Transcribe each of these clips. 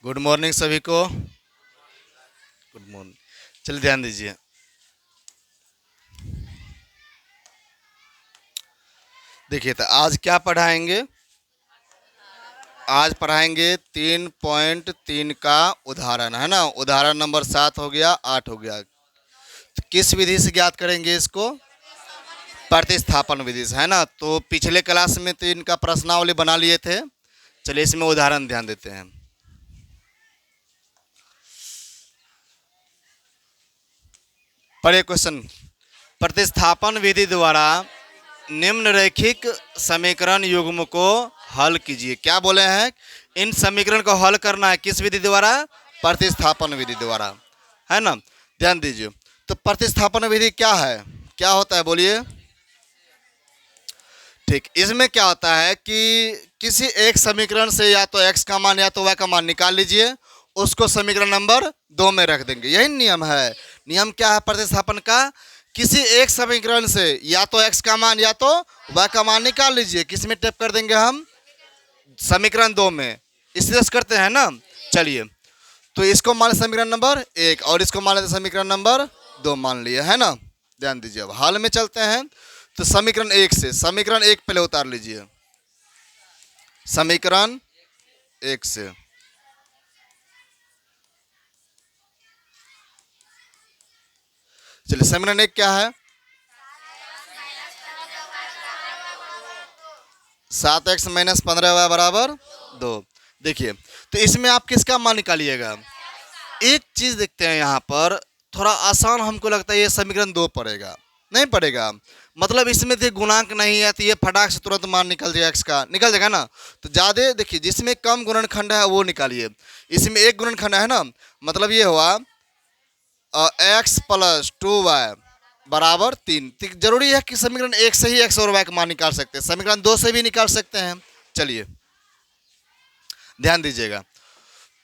Good morning सभी को। Good morning. चलिए ध्यान दीजिए। देखिए तो आज क्या पढ़ाएंगे। आज पढ़ाएंगे 3.3 का उदाहरण, है ना। उदाहरण नंबर 7 हो गया, 8 हो गया। तो किस विधि से ज्ञात करेंगे इसको? प्रतिस्थापन विधि से, है ना। तो पिछले क्लास में तो इनका प्रश्नावली बना लिए थे। चलिए इसमें उदाहरण ध्यान देते हैं। पढ़े क्वेश्चन। प्रतिस्थापन विधि द्वारा निम्नरेखिक समीकरण युग्म को हल कीजिए। क्या बोले हैं? इन समीकरण को हल करना है किस विधि द्वारा? प्रतिस्थापन विधि द्वारा, है ना। ध्यान दीजिए। तो प्रतिस्थापन विधि क्या है, क्या होता है बोलिए। ठीक, इसमें क्या होता है कि किसी एक समीकरण से या तो x का मान या तो y का मान निकाल लीजिए, उसको समीकरण नंबर 2 में रख देंगे। यही नियम है। नियम क्या है प्रतिस्थापन का? किसी एक समीकरण से या तो x का मान या तो y का मान निकाल लीजिए। किस में टाइप कर देंगे हम? समीकरण 2 में। इस तरह से करते हैं ना। चलिए, तो इसको मान समीकरण नंबर 1 और इसको मान लेते समीकरण नंबर 2 मान लिए, है ना। ध्यान दीजिए। अब हाल में चलते हैं। तो समीकरण 1 से समीकरण 1 पहले उतार लीजिए। समीकरण 1 से चलिए, समीकरण 1 क्या है? 7x माइनस 15y बराबर 2। देखिए, तो इसमें आप किसका मान निकालिएगा? एक चीज देखते हैं यहाँ पर, थोड़ा आसान हमको लगता है ये समीकरण 2 पड़ेगा, नहीं पड़ेगा। मतलब इसमें देखिए गुणांक नहीं है तो ये फटाक से तुरंत मान निकल जाएगा, x का निकल जाएगा ना। तो ज़्यादा देखिए, जिसमें कम गुणनखंड है वो निकालिए। इसमें एक गुणनखंड है ना, मतलब ये हुआ x प्लस 2y बराबर 3। जरूरी है कि समीकरण 1 से ही x और y का मान निकाल सकते हैं, समीकरण 2 से भी निकाल सकते हैं। चलिए ध्यान दीजिएगा।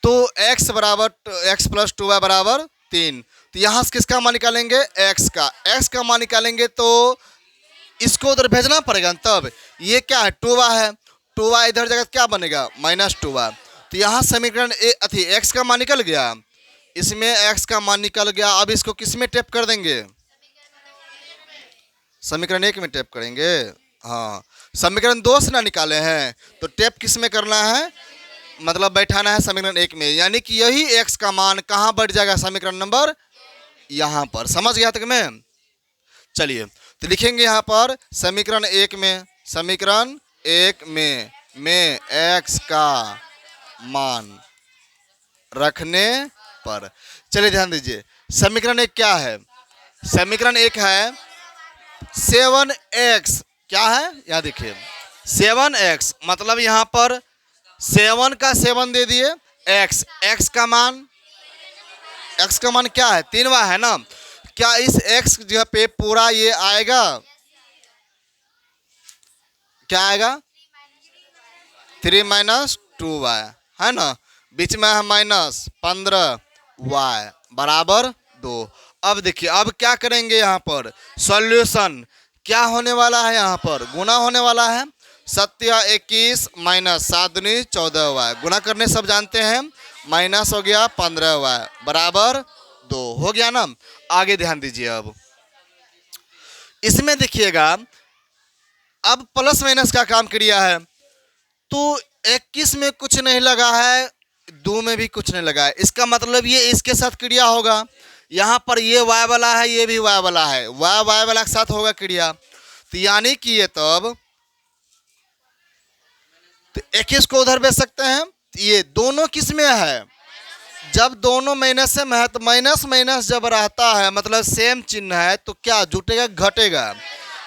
तो x बराबर x प्लस 2y बराबर 3। तो यहाँ से किसका मान निकालेंगे? x का मान निकालेंगे तो इसको उधर भेजना पड़ेगा। तब ये क्या है? 2y है। 2y इधर जगह क्या बनेगा? Minus 2y। तो यहाँ समीकरण x का मान निकल गया, इसमें x का मान निकल गया। अब इसको किस में टेप कर देंगे? समीकरण 1 में टेप करेंगे। हाँ, समीकरण 2 से ना निकाले हैं तो टेप किस में करना है? मतलब बैठाना है समीकरण 1 में। यानी कि यही x का मान कहाँ बढ़ जाएगा? समीकरण नंबर यहाँ पर। समझ गया तक में? चलिए, तो लिखेंगे यहाँ पर समीकरण 1 में, समीकरण 1 में x का मान रखने पर। चलिए ध्यान दीजिए। समीकरण 1 क्या है? समीकरण 1 है 7x। क्या है? यहाँ देखिए 7x, मतलब यहाँ पर 7 का 7 दे दिए। x का मान क्या है? 3y है ना। क्या इस x जगह पे पूरा ये आएगा? क्या आएगा? 3 माइनस 2y, है ना। बीच में है माइनस 15y बराबर 2। अब देखिए, अब क्या करेंगे यहाँ पर? सॉल्यूशन क्या होने वाला है? यहाँ पर गुना होने वाला है। 7 21 माइनस 7 दूनी 14y, गुना करने सब जानते हैं। माइनस हो गया 15y बराबर 2 हो गया ना। आगे ध्यान दीजिए। अब इसमें देखिएगा, अब प्लस माइनस का काम क्रिया है। तो 21 में कुछ नहीं लगा है, 2 में भी कुछ नहीं लगा है। इसका मतलब ये इसके साथ क्रिया होगा। यहाँ पर ये y वाला है, ये भी y वाला है, y वाला के साथ होगा क्रिया। तो यानी कि ये तब तो 21 को उधर भेज सकते हैं। ये दोनों किस में है? जब दोनों माइनस में है तो माइनस माइनस जब रहता है मतलब सेम चिन्ह है तो क्या जुटेगा? घटेगा,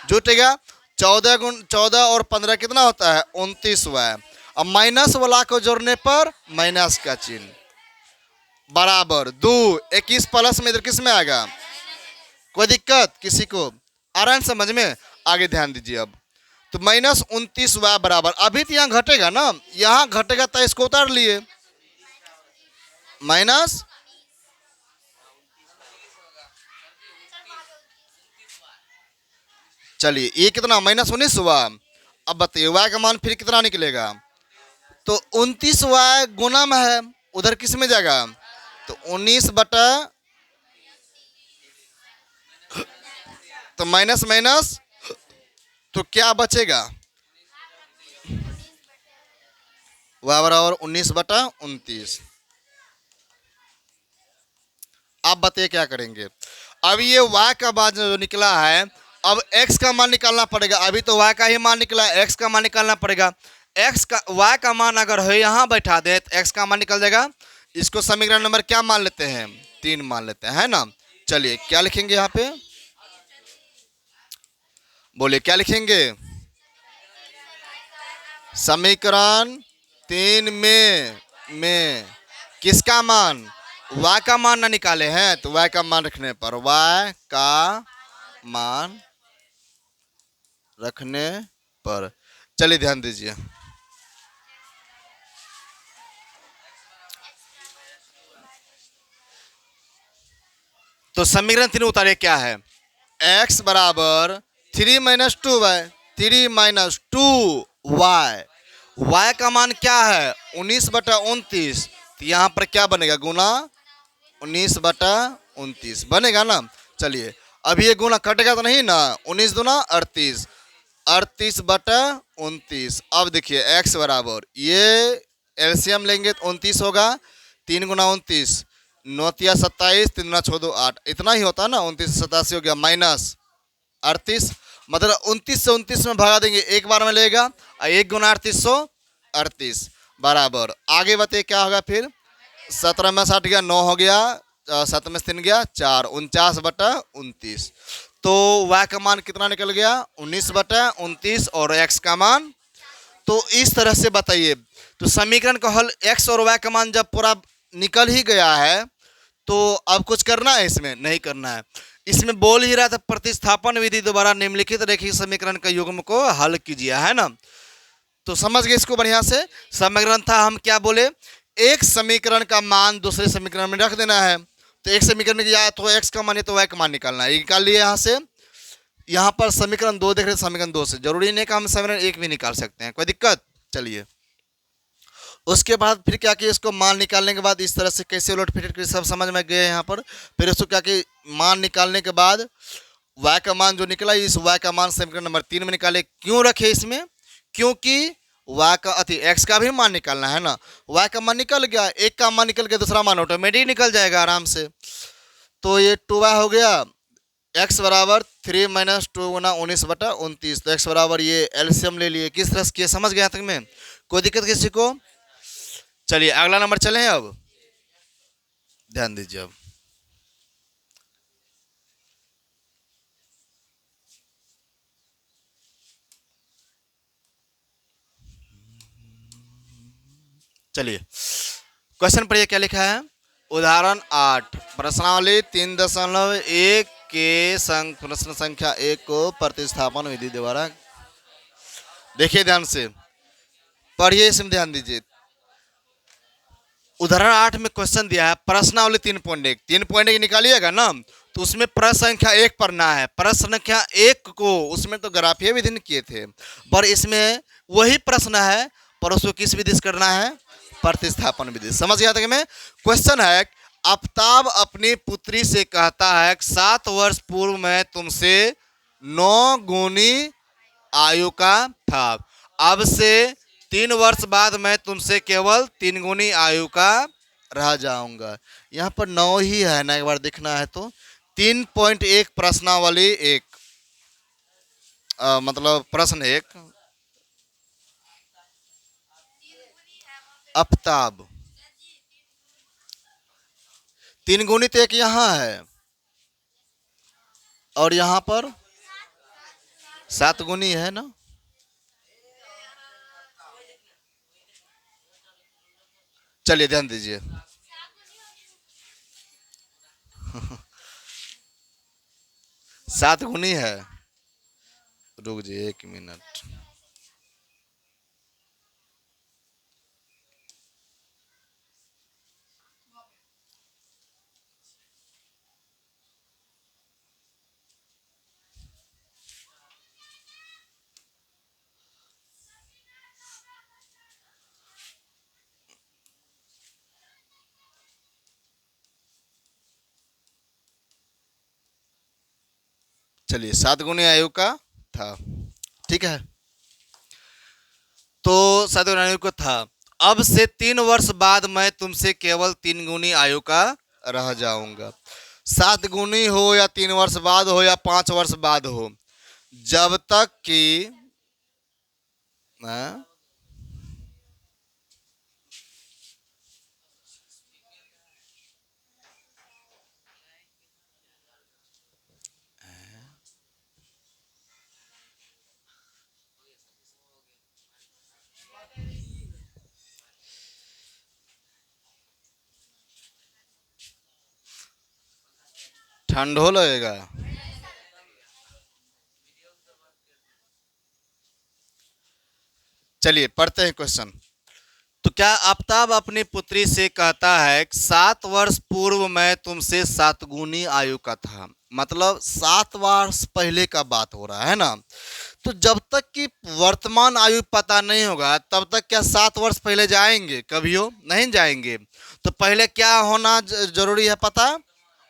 जुटेगा। 14 और 15 कितना होता है? 29y। अब माइनस वाला को जोड़ने पर माइनस का चिन्ह बराबर 2। 21 प्लस में इधर किस में आएगा? कोई दिक्कत किसी को? आ रहा है समझ में? आगे ध्यान दीजिए। अब तो माइनस 29y बराबर, अभी तो यहाँ घटेगा ना, यहाँ घटेगा तो इसको उतार लिए माइनस। चलिए, ये कितना? माइनस 19 हुआ। अब बताइए y का मान फिर कितना निकलेगा? तो 29y गुना में है, उधर किस में जाएगा? तो 19 बटा, तो माइनस माइनस, तो क्या बचेगा? y बराबर 19/29। आप बताइए क्या करेंगे? अब ये y का मान जो निकला है, अब x का मान निकालना पड़ेगा। अभी तो y का ही मान निकला, x का मान निकालना पड़ेगा। x का y का मान अगर है यहाँ बैठा दे तो x का मान निकल जाएगा। इसको समीकरण नंबर क्या मान लेते हैं? 3 मान लेते हैं, है ना। चलिए क्या लिखेंगे यहाँ पे? बोलिए क्या लिखेंगे? समीकरण 3 में किसका मान? y का मान ना निकाले हैं, तो y का मान रखने पर, y का मान रखने पर, चलिए ध्यान दीजिए। तो समीकरण 3 उतारे क्या है? x बराबर 3 minus 2y, 3 minus 2y। y का मान क्या है? 19/29। तो यहाँ पर क्या बनेगा? गुना 19/29 बनेगा ना। चलिए अब ये गुना कटेगा तो नहीं ना, 19 दूना 38, 38/29। अब देखिए x बराबर, ये एलसीएम लेंगे तो 29 होगा, 3 गुना 29, 9 27, 3 गुना 6 2 8, इतना ही होता है ना। 29 87 हो गया, माइनस 38, मतलब 29 से 29 में भगा देंगे, एक बार में लेगा, 1 गुना 3838 बराबर, आगे बताइए क्या होगा फिर? 17 में 60 गया, 9 हो गया, 7 में 3 गया 4, 49/29। तो y का मान कितना निकल गया? 19/29 और x का मान। तो इस तरह से बताइए। तो समीकरण का हल x और y का मान जब पूरा निकल ही गया है, तो अब कुछ करना है? इसमें नहीं करना है। इसमें बोल ही रहा था प्रतिस्थापन विधि द्वारा निम्नलिखित रेखीय समीकरण का युग्म को हल कीजिए, है ना। तो समझ गए इसको बढ़िया से। समीकरण था, हम क्या बोले? एक समीकरण का मान दूसरे समीकरण में रख देना है। तो एक समीकरण में या तो x का मान या तो y का मान निकालना है, निकाल लिए यहाँ से। यहाँ पर समीकरण 2 देख रहे, समीकरण 2 से जरूरी नहीं कि हम समीकरण 1 भी निकाल सकते हैं, कोई दिक्कत? चलिए उसके बाद फिर क्या किया, इसको मान निकालने के बाद इस तरह से कैसे उलट फिट सब समझ में गए यहाँ पर। फिर उसको क्या कि मान निकालने के बाद y का मान जो निकला, इस y का मान समीकरण नंबर 3 में निकाले। क्यों रखे इसमें? क्योंकि y का x का भी मान निकालना है ना। y का मान निकल गया, एक का मान निकल गया, दूसरा मान ऑटोमेटिक निकल जाएगा आराम से। तो ये 2y हो गया, x बराबर 3 माइनस 2 गुना 19/29। तो x बराबर, ये एलसीएम ले लिए। किस तरह से किया समझ गया तक में? कोई दिक्कत किसी को? चलिए अगला नंबर चले, अब ध्यान दीजिए। अब चलिए क्वेश्चन पढ़िए क्या लिखा है। उदाहरण 8, प्रश्नावली 3.1 के प्रश्न संख्या 1 को प्रतिस्थापन विधि द्वारा। देखिए ध्यान से पढ़िए, इसमें ध्यान दीजिए। उदाहरण 8 में क्वेश्चन दिया है प्रश्नावली 3.1, 3.1 निकालिएगा ना, तो उसमें प्रश्न संख्या 1 पढ़ना है। प्रश्न संख्या 1 को उसमें तो ग्राफीय विधि किए थे, पर इसमें वही प्रश्न है, पर उसको किस विधि से करना है? प्रतिस्थापन विधि। समझ गया था कि मैं? क्वेश्चन है, आफ्ताब अपनी पुत्री से कहता है 7 वर्ष पूर्व मैं तुमसे 9 गुनी आयु का था, अब से 3 वर्ष बाद मैं तुमसे केवल 3 गुनी आयु का रह जाऊंगा। यहाँ पर 9 ही है ना, एक बार देखना है तो। 3.1 प्रश्नावली 1, मतलब प्रश्न 1, आफ्ताब 3 गुनी तो एक यहाँ है, और यहाँ पर 7 गुनी है ना। चलिए ध्यान दीजिए। 7 गुनी है, रुक जी 1 मिनट। चलिए 7 गुनी आयु का था, ठीक है। तो 7 गुनी आयु का था। अब से 3 वर्ष बाद मैं तुमसे केवल 3 गुनी आयु का रह जाऊंगा। 7 गुनी हो या 3 वर्ष बाद हो या 5 वर्ष बाद हो, जब तक कि ठंडो लगेगा। चलिए पढ़ते हैं क्वेश्चन। तो क्या आफताब अपनी पुत्री से कहता है 7 वर्ष पूर्व मैं तुमसे 7 गुनी आयु का था, मतलब 7 वर्ष पहले का बात हो रहा है ना। तो जब तक कि वर्तमान आयु पता नहीं होगा तब तक क्या 7 वर्ष पहले जाएंगे? कभी हो नहीं जाएंगे। तो पहले क्या होना जरूरी है पता?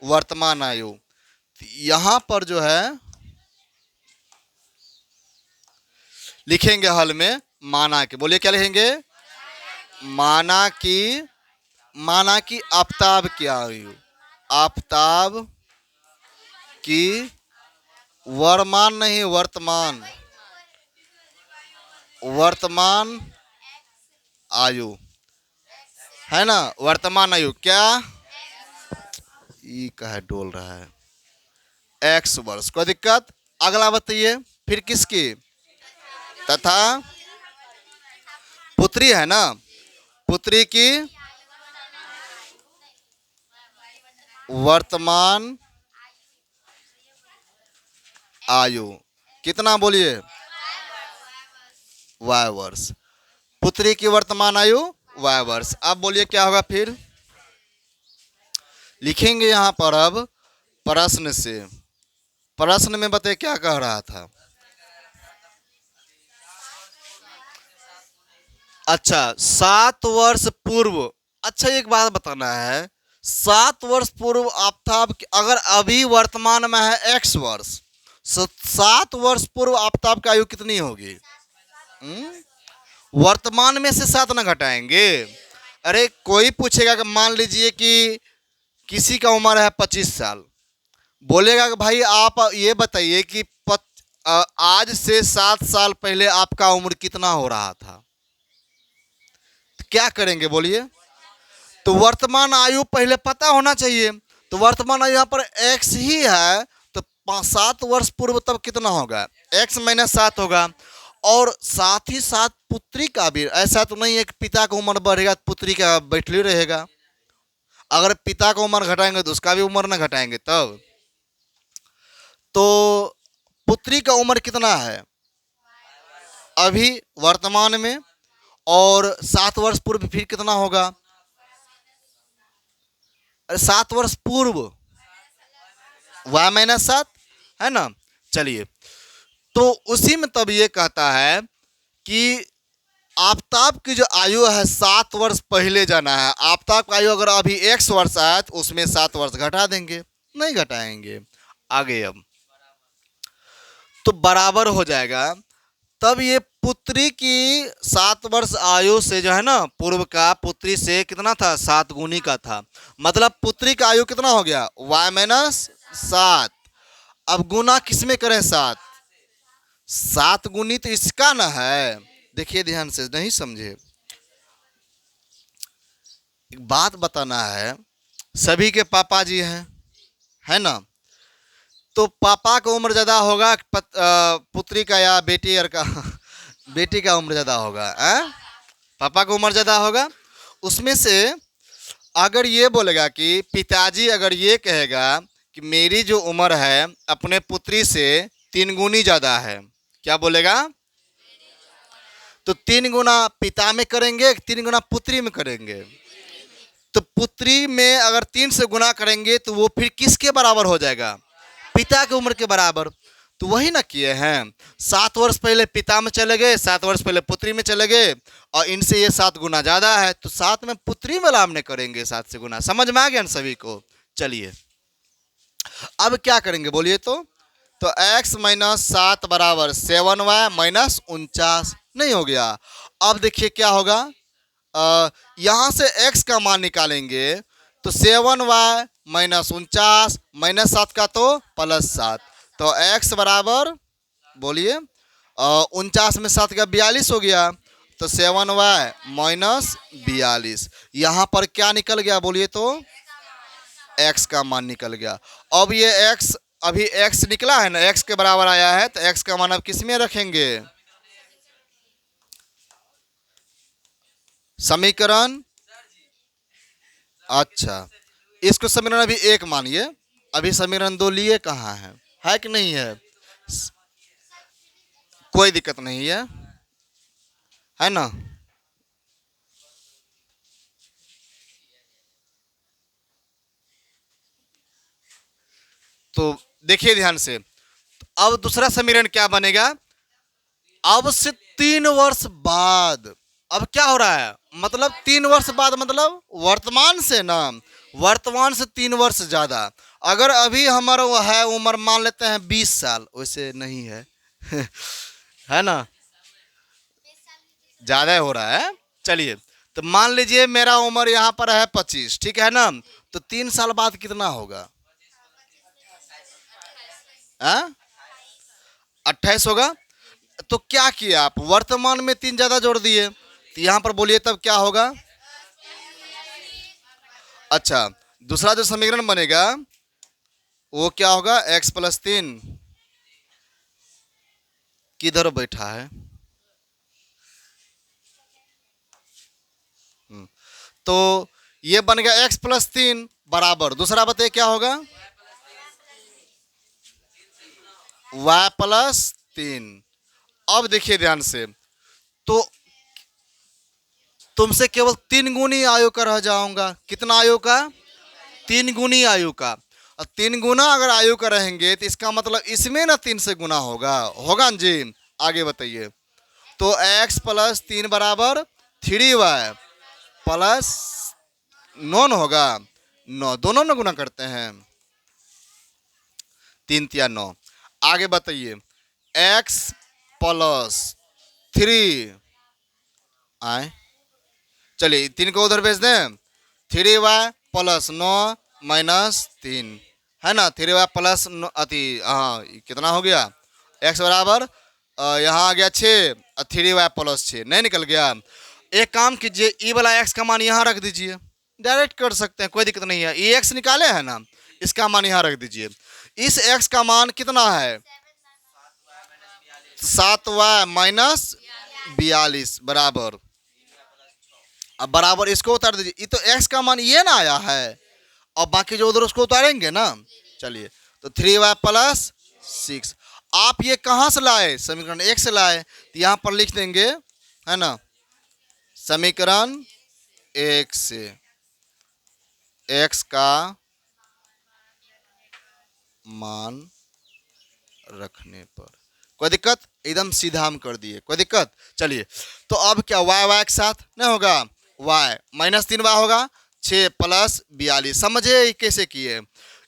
वर्तमान आयु। यहां पर जो है लिखेंगे हल में माना कि, बोलिए क्या लिखेंगे? माना कि आफताब की आयु, आफताब की वर्तमान नहीं वर्तमान आयु है ना, वर्तमान आयु क्या ई कहे डोल रहा है, x वर्ष। कोई दिक्कत? अगला बताइए फिर किसकी? तथा पुत्री है ना, पुत्री की वर्तमान आयु कितना? बोलिए y वर्ष। पुत्री की वर्तमान आयु y वर्ष। अब बोलिए क्या होगा फिर? लिखेंगे यहां पर अब प्रश्न से। प्रश्न में बताइए क्या कह रहा था? अच्छा 7 वर्ष पूर्व। अच्छा एक बात बताना है, 7 वर्ष पूर्व आफताब अगर अभी वर्तमान में है x वर्ष, 7 वर्ष पूर्व आफताब की आयु कितनी होगी? वर्तमान में से 7 ना घटाएंगे। अरे कोई पूछेगा कि मान लीजिए कि किसी का उम्र है 25 साल, बोलेगा कि भाई आप ये बताइए कि आज से 7 साल पहले आपका उम्र कितना हो रहा था, तो क्या करेंगे बोलिए? तो वर्तमान आयु पहले पता होना चाहिए। तो वर्तमान आयु यहाँ पर x ही है, तो 7 वर्ष पूर्व तब कितना होगा? x - 7 होगा। और साथ ही साथ पुत्री का भी, ऐसा तो नहीं है कि पिता का उम्र बढ़ेगा पुत्री का बैठली रहेगा। अगर पिता का उम्र घटाएंगे तो उसका भी उम्र ना घटाएंगे तब। तो पुत्री का उम्र कितना है अभी वर्तमान में, और 7 वर्ष पूर्व फिर कितना होगा? 7 वर्ष पूर्व y - 7 है ना। चलिए तो उसी में तब ये कहता है कि आफताब की जो आयु है 7 वर्ष पहले जाना है। आफताब की आयु अगर अभी x वर्ष है तो उसमें 7 वर्ष घटा देंगे, नहीं घटाएंगे। आगे अब तो बराबर हो जाएगा। तब ये पुत्री की 7 वर्ष आयु से जो है ना, पूर्व का पुत्री से कितना था? 7 गुनी का था। मतलब पुत्री का आयु कितना हो गया? y - 7। अब गुना किसमें करें? 7 गुनी तो इसका ना है। देखिए ध्यान से, नहीं समझे, एक बात बताना है। सभी के पापा जी हैं, है ना। तो पापा का उम्र ज्यादा होगा पुत्री का या बेटी का? बेटी का उम्र ज्यादा होगा। पापा का उम्र ज्यादा होगा। उसमें से अगर ये बोलेगा कि पिताजी अगर ये कहेगा कि मेरी जो उम्र है अपने पुत्री से 3 गुनी ज्यादा है, क्या बोलेगा? तो 3 गुना पिता में करेंगे, 3 गुना पुत्री में करेंगे। तो पुत्री में अगर 3 से गुना करेंगे तो वो फिर किसके बराबर हो जाएगा? पिता की उम्र के बराबर। तो वही ना किए हैं, 7 वर्ष पहले पिता में चले गए, 7 वर्ष पहले पुत्री में चले गए, और इनसे ये 7 गुना ज्यादा है तो 7 में पुत्री में लाभ करेंगे 7 से गुना। समझ में आ गया ना सभी को? चलिए अब क्या करेंगे बोलिए? तो तो x माइनस 7 बराबर 7y माइनस 49 नहीं हो गया। अब देखिए क्या होगा, यहाँ से x का मान निकालेंगे तो 7y माइनस 49 माइनस 7 का तो प्लस 7, तो x बराबर बोलिए 49 में 7 का 42 हो गया, तो 7y माइनस 42। यहाँ पर क्या निकल गया बोलिए तो x का मान निकल गया। अब ये x अभी x निकला है ना, x के बराबर आया है, तो x का मान अब किस में रखेंगे, समीकरण, अच्छा इसको समीकरण अभी एक मानिए, अभी समीकरण 2 लिए कहाँ है कि नहीं है, कोई दिक्कत नहीं है ना। तो देखिए ध्यान से, अब दूसरा समीकरण क्या बनेगा, अब से 3 वर्ष बाद, अब क्या हो रहा है, मतलब 3 वर्ष बाद मतलब वर्तमान से ना, वर्तमान से 3 वर्ष ज्यादा। अगर अभी हमारा वो है उम्र मान लेते हैं 20 साल, वैसे नहीं है है ना, ज्यादा हो रहा है। चलिए तो मान लीजिए मेरा उम्र यहाँ पर है 25, ठीक है ना, तो 3 साल बाद कितना होगा, 28 होगा। तो क्या किया आप, वर्तमान में 3 ज्यादा जोड़ दिए, तो यहाँ पर बोलिए तब क्या होगा, अच्छा दूसरा जो समीकरण बनेगा वो क्या होगा, x प्लस 3 किधर बैठा है, तो ये बन गया x प्लस 3 बराबर, दूसरा बताइए क्या होगा, y प्लस 3। अब देखिए ध्यान से, तो तुमसे केवल 3 गुनी आयु का रह जाऊंगा, कितना आयु का, 3 गुनी आयु का। और 3 गुना अगर आयु का रहेंगे तो इसका मतलब इसमें ना 3 से गुना होगा, होगा ना जी। आगे बताइए, तो x प्लस 3 बराबर 3y प्लस 9 होगा, 9 दोनों में गुना करते हैं, 3 तिया 9। आगे बताइए x प्लस 3 आए, चलिए 3 को उधर भेज दें, 3y प्लस 9 माइनस 3 है ना, 3y प्लस अति हाँ कितना हो गया, x बराबर यहाँ आ गया 6, 3y प्लस 6 नहीं निकल गया। एक काम कीजिए, ई वाला x का मान यहाँ रख दीजिए, डायरेक्ट कर सकते हैं कोई दिक्कत नहीं है, ये x निकाले हैं ना, इसका मान यहाँ रख दीजिए। इस x का मान कितना है, 7y माइनस 42 बराबर, अब बराबर इसको उतार दीजिए, ये तो x का मान ये ना आया है, और बाकी जो उधर उसको उतारेंगे ना। चलिए तो 3y प्लस 6, आप ये कहाँ से लाए, समीकरण 1 से लाए, तो यहाँ पर लिख देंगे है ना, समीकरण 1 से x का मान रखने पर, कोई दिक्कत, एकदम सीधा हम कर दिए, कोई दिक्कत। चलिए तो अब क्या y के साथ नहीं होगा, y माइनस 3y होगा, 6 प्लस 42, समझे कैसे किए,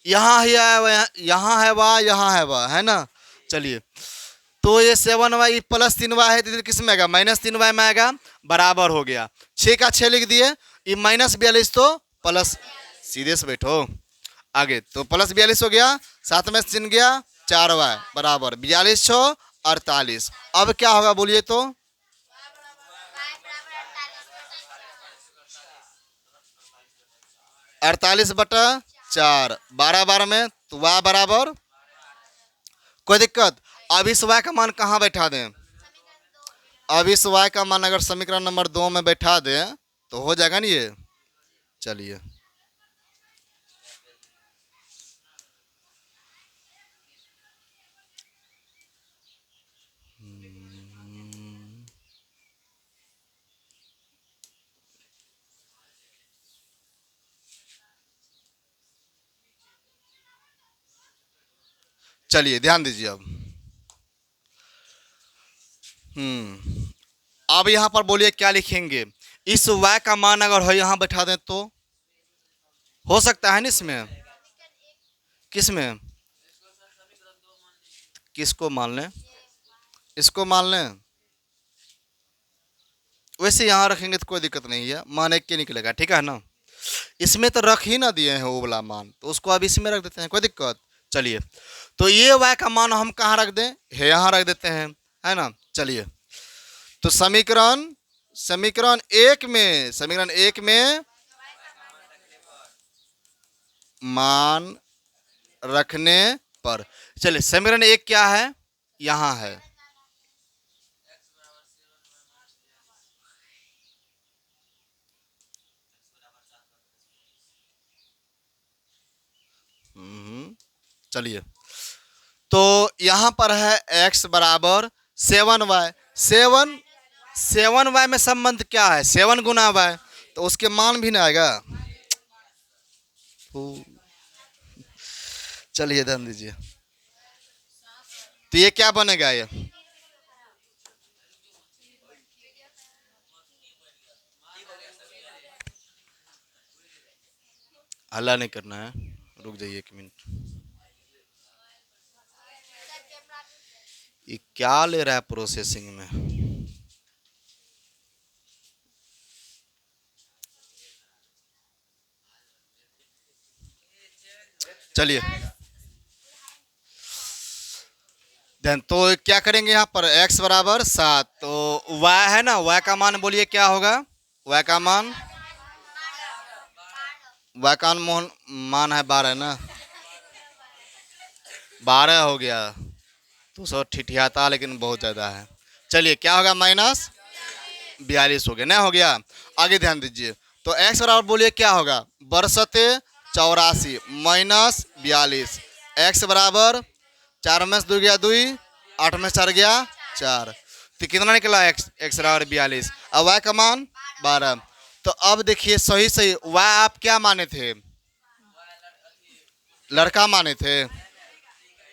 यहाँ है यहाँ है y, यहाँ है y है ना। चलिए तो ये 7y प्लस 3y है, तो इधर किस में आएगा, माइनस 3y में आएगा, बराबर हो गया, 6 का 6 लिख दिए, ये माइनस 42 तो प्लस, सीधे से बैठो आगे, तो प्लस 42 हो गया, साथ में चिन्ह गया 4y बराबर 42 6 48। अब क्या होगा बोलिए तो, अड़तालीस बटा 4, 12 12 में, तो y बराबर, कोई दिक्कत। अब इस y का मान कहाँ बैठा दें, अब इस y का मान अगर समीकरण नंबर 2 में बैठा दें तो हो जाएगा ना ये। चलिए चलिए ध्यान दीजिए अब यहाँ पर बोलिए क्या लिखेंगे, इस y का मान अगर हो यहाँ बैठा दें तो हो सकता है ना, इसमें किस में, किसको मान लें? इसको मान लें। वैसे यहाँ रखेंगे तो कोई दिक्कत नहीं है, मान एक के निकलेगा, ठीक है ना। इसमें तो रख ही ना दिए हैं वो वाला मान, तो उसको अब इसमें रख देते हैं, कोई दिक्कत। चलिए, तो ये y का मान हम कहाँ रख दें? है यहाँ रख देते हैं, है ना। चलिए, तो समीकरण 1 में मान रखने पर, चलिए समीकरण 1 क्या है? यहाँ है। चलिए, तो यहाँ पर है x बराबर 7y। 7y में संबंध क्या है? 7 गुना y, तो उसके मान भी ना आएगा। चलिए ध्यान दीजिए, तो ये क्या बनेगा? ये हल्ला नहीं करना है, रुक जाइए 1 मिनट। ये क्या ले रहा है प्रोसेसिंग में? चलिए, देन तो क्या करेंगे यहाँ पर? x बराबर 7, तो y है ना, y का मान बोलिए क्या होगा? y का मान मान है 12 ना, 12 हो गया। तो सौ ठिठियाता लेकिन बहुत ज़्यादा है। चलिए, क्या होगा? -42 हो गया, नहीं हो गया। आगे ध्यान दीजिए, तो x बराबर बोलिए क्या होगा? बरसते 84 -42। x बराबर 4 में से 2 गया 2, 8 में 4 गया 4, तो कितना निकला? x बराबर 42। अब y का मान 12। तो अब देखिए सही y आप क्या माने थे? लड़का माने थे,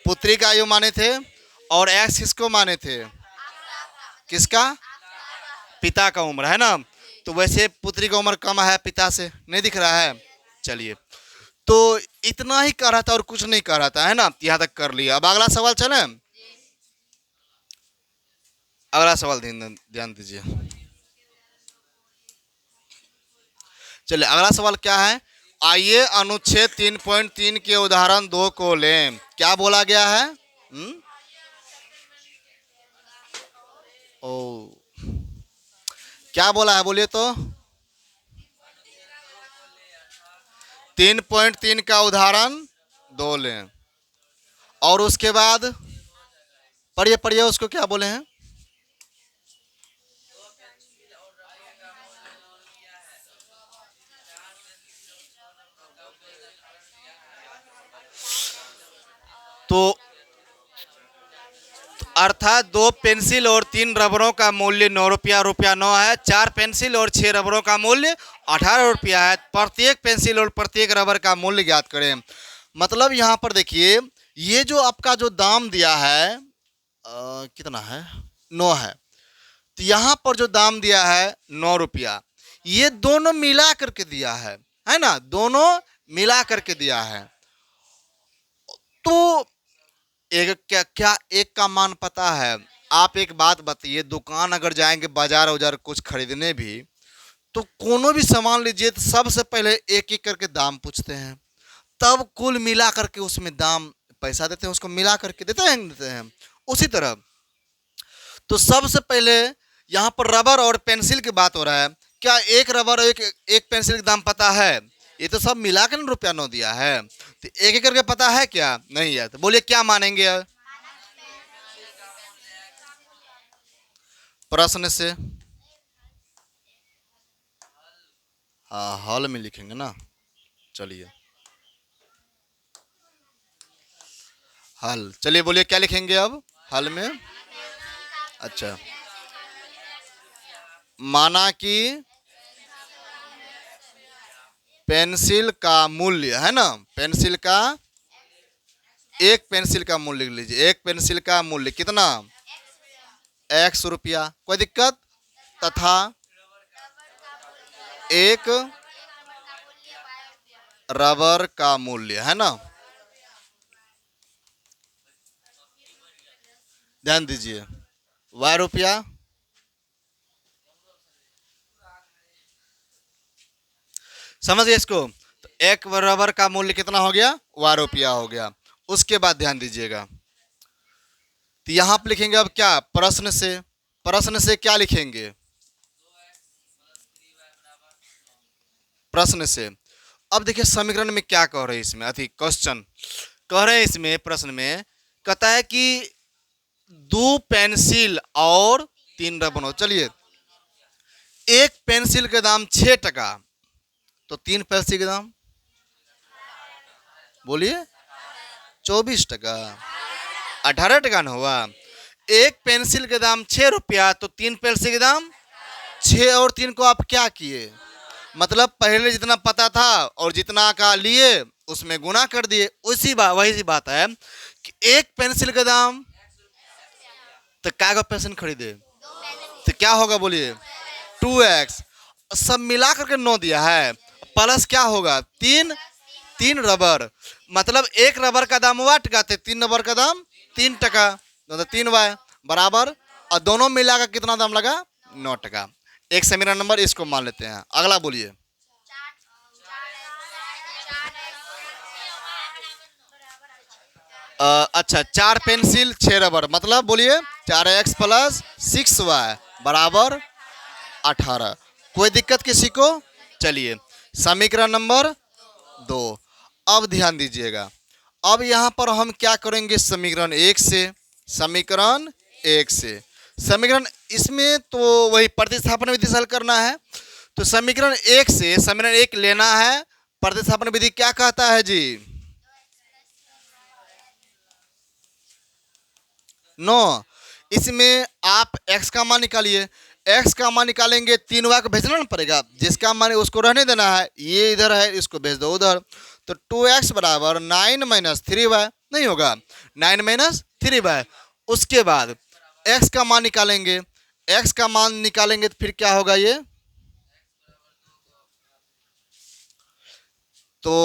पुत्री का आयु माने थे, और x किसको माने थे? किसका? पिता का उम्र, है ना। तो वैसे पुत्री का उम्र कम है पिता से, नहीं दिख रहा है। चलिए, तो इतना ही कह रहा था और कुछ नहीं कह रहा था, है ना। यहाँ तक कर लिया। अब अगला सवाल चले। अगला सवाल ध्यान दीजिए। चलिए, अगला सवाल क्या है? आइए अनुच्छेद 3.3 के उदाहरण 2 को लें। क्या बोला गया है? ओ, क्या बोला है बोलिए तो? 3.3 का उदाहरण 2 लें, और उसके बाद पढ़िए पढ़िए उसको क्या बोले हैं? तो अर्थात 2 पेंसिल और 3 रबरों का मूल्य 9 रुपया, रुपया 9 है। 4 पेंसिल और 6 रबरों का मूल्य 18 रुपया है। प्रत्येक पेंसिल और प्रत्येक रबर का मूल्य ज्ञात करें। मतलब यहाँ पर देखिए, ये जो आपका जो दाम दिया है कितना है? 9 है। तो यहाँ पर जो दाम दिया है 9 रुपया, ये दोनों मिला करके दिया है ना, दोनों मिला करके दिया है। तो एक क्या एक का मान पता है? आप एक बात बताइए, दुकान अगर जाएंगे बाजार औजार कुछ खरीदने भी, तो कोनो भी सामान लीजिए तो सबसे पहले एक एक करके दाम पूछते हैं, तब कुल मिला करके उसमें दाम पैसा देते हैं, उसको मिला करके देते हैं। उसी तरह तो सबसे पहले यहाँ पर रबर और पेंसिल की बात हो रहा है। क्या एक रबर और एक पेंसिल का दाम पता है? ये तो सब मिला कर रुपया 9 दिया है, तो एक एक करके पता है क्या? नहीं है। तो बोलिए क्या मानेंगे? प्रश्न से, हाँ हॉल में लिखेंगे ना। चलिए, हल, चलिए बोलिए क्या लिखेंगे अब हल में? अच्छा, माना कि पेंसिल का मूल्य, है ना, पेंसिल का एक पेंसिल का मूल्य लिख लीजिए। एक पेंसिल का मूल्य कितना? 100 रुपया, कोई दिक्कत? तथा एक रबर का मूल्य, है ना। ध्यान दीजिए, वाई रुपया, समझ गए इसको। तो एक रबर का मूल्य कितना हो गया, वाई रुपया हो गया। उसके बाद ध्यान दीजिएगा, तो यहां पर लिखेंगे अब क्या, प्रश्न से। प्रश्न से क्या लिखेंगे, प्रश्न से। अब देखिए समीकरण में क्या कह रहे हैं, इसमें अति क्वेश्चन कह रहे हैं, इसमें प्रश्न में कहता है कि 2 पेंसिल और 3 रबर। चलिए, एक पेंसिल के दाम 6 टका, तो 3 पेंसिल के दाम बोलिए 24 टका, 18 टका ना हुआ। एक पेंसिल के दाम 6 रुपया, तो 3 पेंसिल के दाम 6 और 3 को आप क्या किए, मतलब पहले जितना पता था और जितना का लिए उसमें गुना कर दिए। उसी बात, वही सी बात है कि एक पेंसिल का दाम, तो क्या का पेंसिल खरीदे, तो क्या होगा बोलिए 2x, सब मिला करके 9 दिया है, प्लस क्या होगा 3 रबर, मतलब एक रबर का दाम 8 टका थे, 3 रबर का दाम 3 टका, तो 3y बराबर, और दोनों मिलाकर कितना दाम लगा 9 टका। एक समीकरण नंबर इसको मान लेते हैं। अगला बोलिए, अच्छा 4 पेंसिल 6 रबर, मतलब बोलिए 4x प्लस 6y बराबर 18। कोई दिक्कत किसी को। चलिए समीकरण नंबर 2। अब ध्यान दीजिएगा, अब यहाँ पर हम क्या करेंगे, समीकरण 1 से, समीकरण 1 से, समीकरण इसमें तो वही प्रतिस्थापन विधि से हल करना है। तो समीकरण 1 से समीकरण 1 लेना है। प्रतिस्थापन विधि क्या कहता है जी, नो, इसमें आप x का मान निकालिए, x का मान निकालेंगे 3y को भेजना ना पड़ेगा, जिसका मान है उसको रहने देना है, ये इधर है इसको भेज दो उधर। तो 2x बराबर 9 माइनस 3y नहीं होगा, 9 माइनस 3y। उसके बाद x का मान निकालेंगे, x का मान निकालेंगे तो फिर क्या होगा ये, तो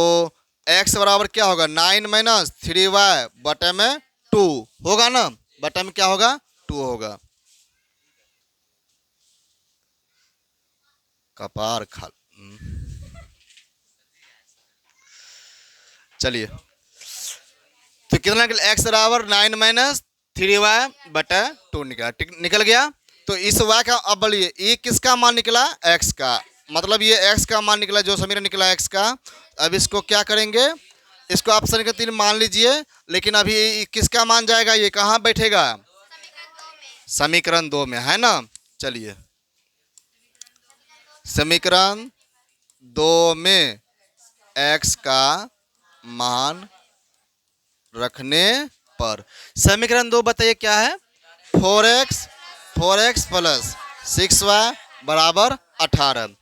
x बराबर क्या होगा 9 माइनस 3y बटे में 2 होगा ना, बटे में क्या होगा 2 होगा। कपार खा, चलिए तो कितना x बराबर 9 माइनस 3y बटा 2 निकल गया। तो इस y का, अब बोलिए ये किसका मान निकला, x का, मतलब ये x का मान निकला, जो समीकरण निकला x का। अब इसको क्या करेंगे, इसको आप समीकरण 3 मान लीजिए, लेकिन अभी किसका मान जाएगा, ये कहाँ बैठेगा, समीकरण 2 में है ना। चलिए समीकरण 2 में x का मान रखने पर, समीकरण 2 बताइए क्या है, 4x प्लस 6y बराबर 18।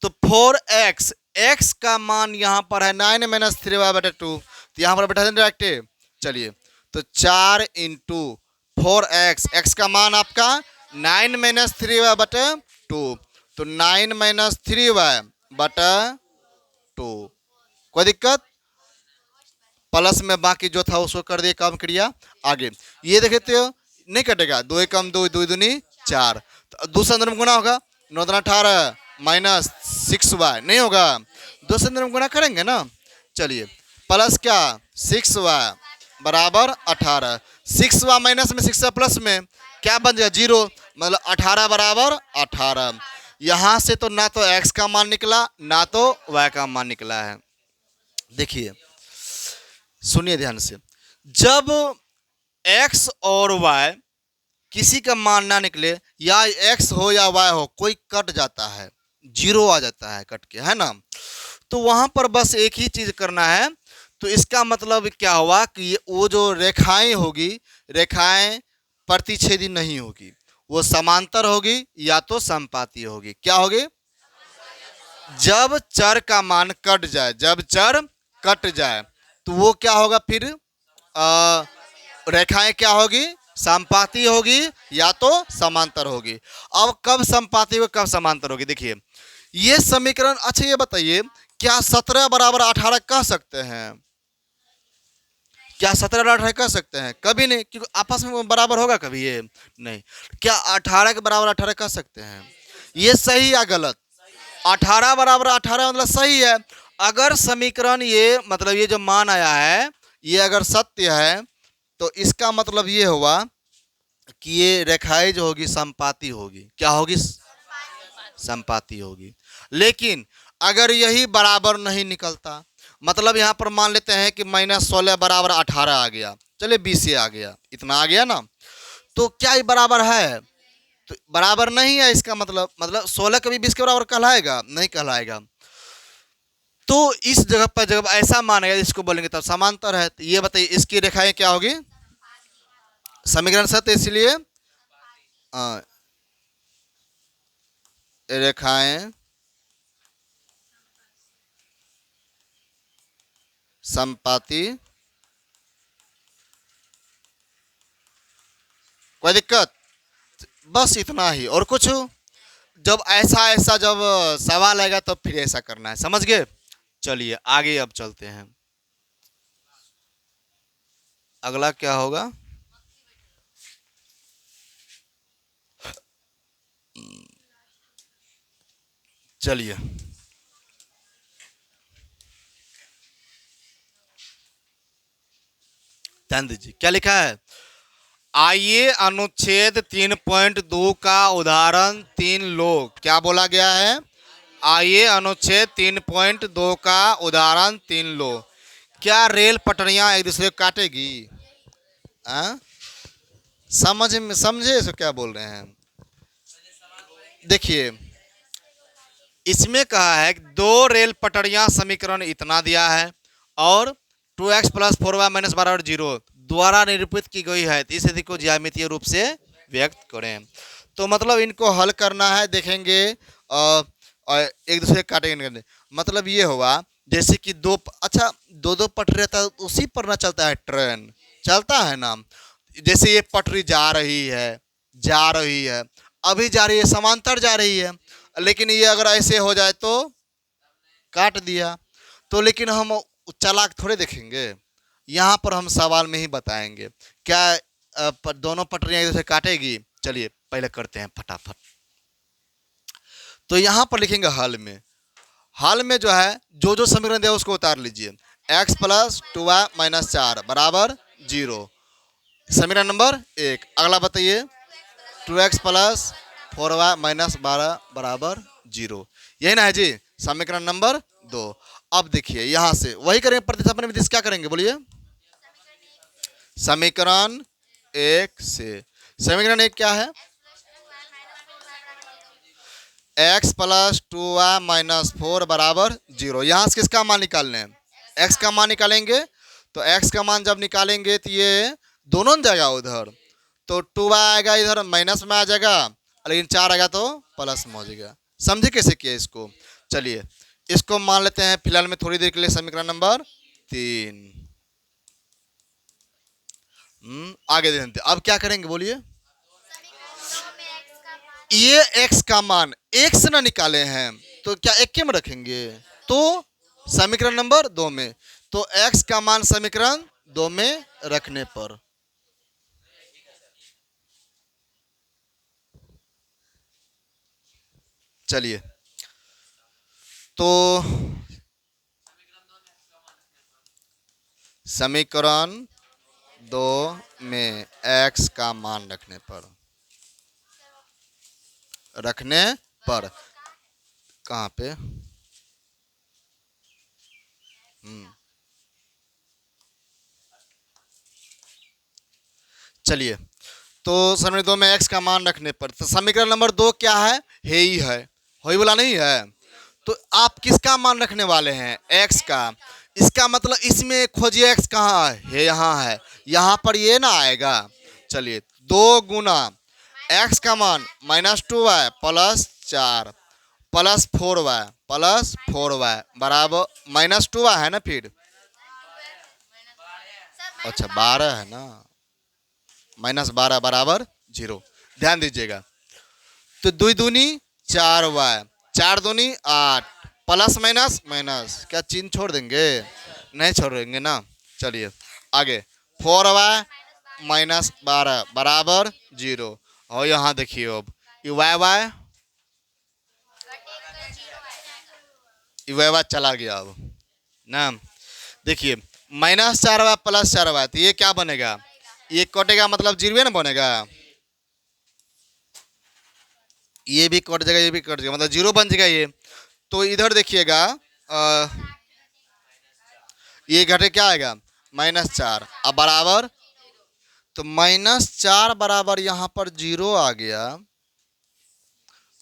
तो 4x, x का मान यहाँ पर है 9 माइनस 3y बटे 2, तो यहाँ पर बैठा दें डायरेक्ट। चलिए तो 4 इंटू 4x, x का मान आपका 9 माइनस 3y बटे 2, तो 9 माइनस 3y बटा 2। कोई दिक्कत, प्लस में बाकी जो था उसको कर दिए काम क्रिया। आगे ये देखे तो नहीं कटेगा, 2 एक कम 2, 2 दूनी 4, तो दूसरे अंदर में गुना होगा, 9 18 माइनस 6y नहीं होगा, दूसरे अंदर में गुना करेंगे ना। चलिए प्लस क्या 6y बराबर 18, 6y माइनस में 6y प्लस में क्या बन जाएगा 0, मतलब 18 बराबर 18। यहाँ से तो ना तो x का मान निकला ना तो y का मान निकला है। देखिए सुनिए ध्यान से, जब x और y किसी का मान ना निकले, या x हो या y हो, कोई कट जाता है, 0 आ जाता है कट के, है ना, तो वहां पर बस एक ही चीज करना है। तो इसका मतलब क्या हुआ कि वो जो रेखाएं होगी, रेखाएं प्रतिच्छेदी नहीं होगी, वो समांतर होगी या तो समपाती होगी। क्या होगी, जब चर का मान कट जाए, जब चर कट जाए तो वो क्या होगा, फिर रेखाएं क्या होगी, समपाती होगी या तो समांतर होगी। अब कब समपाती होगी कब समांतर होगी, देखिए ये समीकरण। अच्छा ये बताइए, क्या 17 बराबर 18 कह सकते हैं, क्या 17 और 18 कर सकते हैं? कभी नहीं, क्योंकि आपस में बराबर होगा कभी ये नहीं। क्या 18 के बराबर 18 कर सकते हैं? ये सही या गलत? 18 बराबर 18 मतलब सही है। अगर समीकरण ये मतलब ये जो मान आया है ये अगर सत्य है तो इसका मतलब ये हुआ कि ये रेखाएं जो होगी संपाती होगी। क्या होगी? संपाती होगी। लेकिन अगर यही बराबर नहीं निकलता, मतलब यहाँ पर मान लेते हैं कि -16 बराबर 18 आ गया, चलिए 20 आ गया, इतना आ गया ना, तो क्या ये बराबर है? तो बराबर नहीं है। इसका मतलब 16 कभी 20 के बराबर कहलाएगा? नहीं कहलाएगा। तो इस जगह पर जब ऐसा मानेगा इसको बोलेंगे तब समांतर है। तो ये बताइए इसकी रेखाएं क्या होगी? समीकरण सत्य, इसलिए रेखाएं संपाती। कोई दिक्कत? बस इतना ही, और कुछ? जब ऐसा ऐसा जब सवाल आएगा तब फिर ऐसा करना है, समझ गए? चलिए आगे अब चलते हैं। अगला क्या होगा? चलिए ध्यान दीजिए क्या लिखा है। आइए अनुच्छेद 3.2 का उदाहरण 3 लो। क्या बोला गया है? आइए अनुच्छेद 3.2 का उदाहरण 3 लो। क्या रेल पटरियां एक दूसरे को काटेगी? आ? समझ में समझे इसको क्या बोल रहे हैं? देखिए इसमें कहा है कि 2 रेल पटरियां समीकरण इतना दिया है और 2x + 4y - 12 0 द्वारा निरूपित की गई है। इस स्थिति को ज्यामितीय रूप से व्यक्त करें। तो मतलब इनको हल करना है, देखेंगे एक दूसरे काटेंगे। मतलब ये हुआ जैसे कि अच्छा दो पटरी रहता है उसी पर ना चलता है, ट्रेन चलता है ना। जैसे ये पटरी जा रही है, अभी जा रही है, समांतर जा रही है, लेकिन ये अगर ऐसे हो जाए तो काट दिया। तो लेकिन हम चालाक थोड़े देखेंगे, यहाँ पर हम सवाल में ही बताएंगे क्या दोनों पटरियां एक दूसरे काटेगी। चलिए पहले करते हैं फटाफट। तो यहाँ पर लिखेंगे हल में जो है जो समीकरण दिया उसको उतार लीजिए। x + 2y - 4 बराबर 0, समीकरण नंबर 1। अगला बताइए 2x + 4y - 12 बराबर 0, यही ना है जी समीकरण नंबर 2। अब देखिए यहां से वही करेंगे, प्रतिस्थापन विधि से क्या करेंगे बोलिए? समीकरण 1 से। समीकरण 1 क्या है? x + 2y - 4 बराबर 0। यहाँ से किसका मान निकालने हैं? x का मान निकालेंगे। तो x का मान जब निकालेंगे तो ये दोनों जाएगा उधर, तो 2y आएगा इधर माइनस में आ जाएगा, लेकिन 4 आएगा तो प्लस में हो जाएगा। समझे कैसे किया इसको? चलिए इसको मान लेते हैं फिलहाल में थोड़ी देर के लिए समीकरण नंबर 3। आगे देखते अब क्या करेंगे बोलिए? ये x का मान एक से ना निकाले हैं तो क्या एक के में रखेंगे? तो समीकरण नंबर 2 में, तो x का मान समीकरण 2 में रखने पर चलिए तो समीकरण 2 में x का मान रखने पर कहाँ पे? चलिए तो समीकरण 2 में x का मान रखने पर, तो समीकरण नंबर 2 क्या है? ही है, हो ही बोला नहीं है। तो आप किसका मान रखने वाले हैं? x का। इसका मतलब इसमें खोजिए x कहाँ है? यहाँ है, यहाँ पर ये ना आएगा। चलिए 2 गुना x का मान -2y + 4 + 4y बराबर -2y है ना, फिर अच्छा 12 है ना, -12 बराबर 0। ध्यान दीजिएगा तो 2 दूनी 4y, 4 दूनी 8, प्लस माइनस माइनस, क्या चिन्ह छोड़ देंगे? नहीं छोड़ेंगे ना। चलिए आगे 4y माइनस 12 बराबर 0। और यहाँ देखिए अब ये y चला गया अब ना। देखिए -4y प्लस 4y, तो ये क्या बनेगा, ये कटेगा मतलब 0 ना बनेगा, ये भी कट जाएगा, ये भी कट जाएगा, मतलब 0 बन जाएगा ये। तो इधर देखिएगा ये घटे क्या आएगा -4 अब बराबर, तो -4 बराबर यहाँ पर 0 आ गया,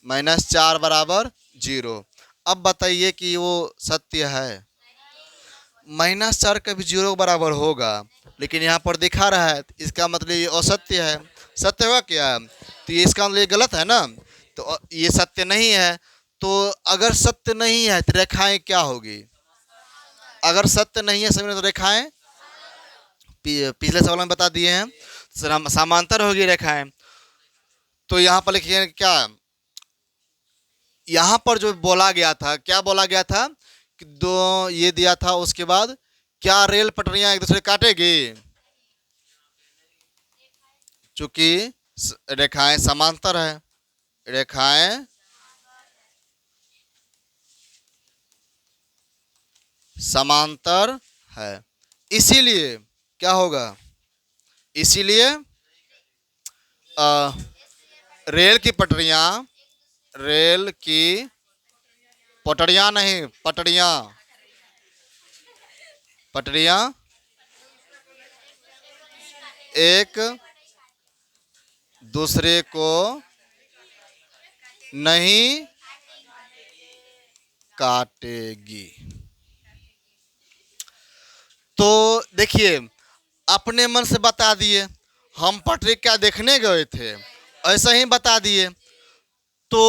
-4 बराबर 0। अब बताइए कि वो सत्य है, -4 कभी 0 के बराबर होगा, लेकिन यहाँ पर दिखा रहा है, इसका मतलब ये असत्य है। सत्य होगा क्या, तो ये इसका मतलब ये गलत है ना, तो ये सत्य नहीं है। तो अगर सत्य नहीं है तो रेखाएं क्या होगी, अगर सत्य नहीं है सभी तो रेखाएं पिछले सवाल में बता दिए हैं, समांतर होगी रेखाएं। तो यहाँ पर लिखिए क्या, यहाँ पर जो बोला गया था, क्या बोला गया था कि दो ये दिया था, उसके बाद क्या रेल पटरियां एक दूसरे काटेगी, चूंकि रेखाएं समांतर है, रेखाएं समांतर है, इसीलिए क्या होगा, इसीलिए रेल की पटरियां नहीं, पटरियां एक दूसरे को नहीं काटेगी। तो देखिए अपने मन से बता दिए, हम पटरी क्या देखने गए थे, ऐसा ही बता दिए, तो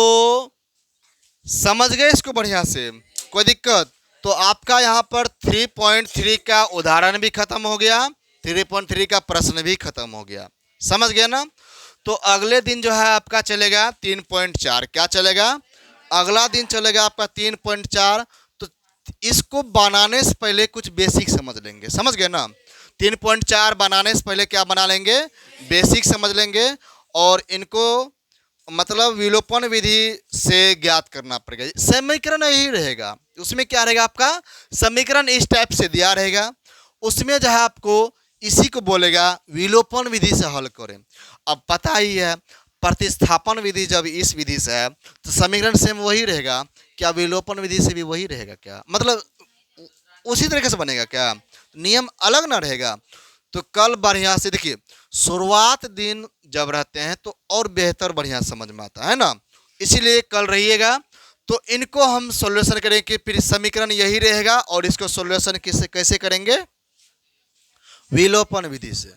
समझ गए इसको बढ़िया से, कोई दिक्कत। तो आपका यहाँ पर 3.3 का उदाहरण भी खत्म हो गया, 3.3 का प्रश्न भी खत्म हो गया, समझ गया ना। तो अगले दिन जो है आपका चलेगा 3.4, क्या चलेगा, अगला दिन चलेगा आपका 3.4। तो इसको बनाने से पहले कुछ बेसिक समझ लेंगे, समझ गए ना। 3.4 बनाने से पहले क्या बना लेंगे, बेसिक समझ लेंगे, और इनको मतलब विलोपन विधि से ज्ञात करना पड़ेगा। समीकरण यही रहेगा, उसमें क्या रहेगा आपका समीकरण इस टाइप से दिया रहेगा, उसमें जो है आपको इसी को बोलेगा विलोपन विधि से हल करें। अब पता ही है प्रतिस्थापन विधि जब इस विधि से है तो समीकरण सेम वही रहेगा, क्या विलोपन विधि से भी वही रहेगा क्या, मतलब उसी तरीके से बनेगा क्या, नियम अलग ना रहेगा। तो कल बढ़िया से देखिए, शुरुआत दिन जब रहते हैं तो और बेहतर बढ़िया समझ में आता है ना, इसीलिए कल रहिएगा। तो इनको हम सॉल्यूशन करेंगे, फिर समीकरण यही रहेगा, और इसको सॉल्यूशन किससे कैसे करेंगे, विलोपन विधि से।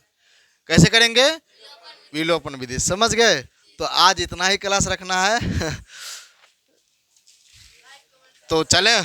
कैसे करेंगे, विलोपन विधि, समझ गए। तो आज इतना ही क्लास रखना है तो चले।